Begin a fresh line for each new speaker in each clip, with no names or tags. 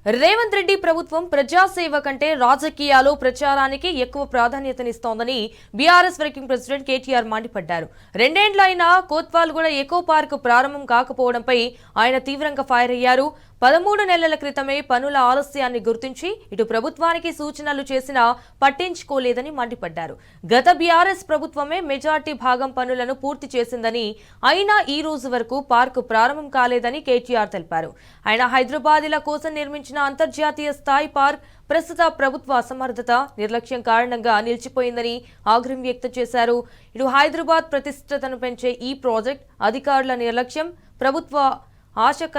రేవంత్ రెడ్డి ప్రభుత్వం ప్రజాసేవ కంటే రాజకీయాలు ప్రచారానికి ఎక్కువ ప్రాధాన్యతనిస్తోందని బీఆర్ఎస్ వర్కింగ్ ప్రెసిడెంట్ కేటీఆర్ మండిపడ్డారు. రెండేండ్లైనా కోత్వాల్గూడ ఎకో పార్క్ ప్రారంభం కాకపోవడంపై ఆయన తీవ్రంగా ఫైర్ అయ్యారు. 13 నెలల క్రితమే పనుల ఆలస్యాన్ని గుర్తించి ఇటు ప్రభుత్వానికి సూచనలు చేసినా పట్టించుకోలేదని మండిపడ్డారు. గత బీఆర్ఎస్ ప్రభుత్వమే మెజార్టీ భాగం పనులను పూర్తి చేసిందని, అయినా ఈ రోజు వరకు పార్కు ప్రారంభం కాలేదని కేటీఆర్ తెలిపారు. ఆయన హైదరాబాదీల కోసం నిర్మించిన అంతర్జాతీయ స్థాయి పార్క్ ప్రస్తుత ప్రభుత్వ అసమర్థత, నిర్లక్ష్యం కారణంగా నిలిచిపోయిందని ఆగ్రహం వ్యక్తం చేశారు. ఇటు హైదరాబాద్ ప్రతిష్టతను పెంచే ఈ ప్రాజెక్ట్ అధికారుల నిర్లక్ష్యం, ప్రభుత్వ ఆశక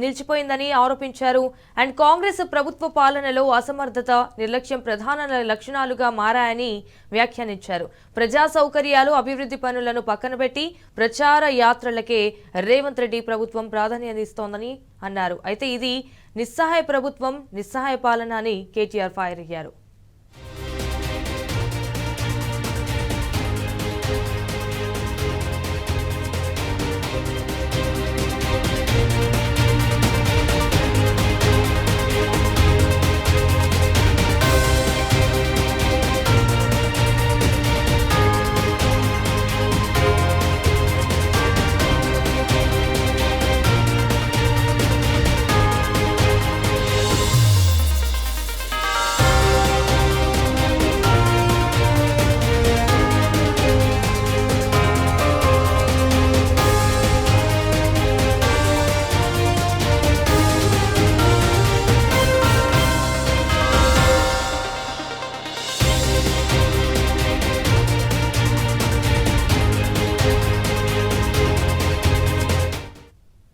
నిలిచిపోయిందని ఆరోపించారు. అండ్ కాంగ్రెస్ ప్రభుత్వ పాలనలో అసమర్థత, నిర్లక్ష్యం ప్రధాన లక్షణాలుగా మారాయని వ్యాఖ్యానించారు. ప్రజా సౌకర్యాలు, అభివృద్ధి పనులను పక్కనబెట్టి ప్రచార యాత్రలకే రేవంత్ రెడ్డి ప్రభుత్వం ప్రాధాన్యతనిస్తోందని అన్నారు. అయితే ఇది నిస్సహాయ ప్రభుత్వం, నిస్సహాయ పాలన అని కేటీఆర్ ఫైర్ అయ్యారు.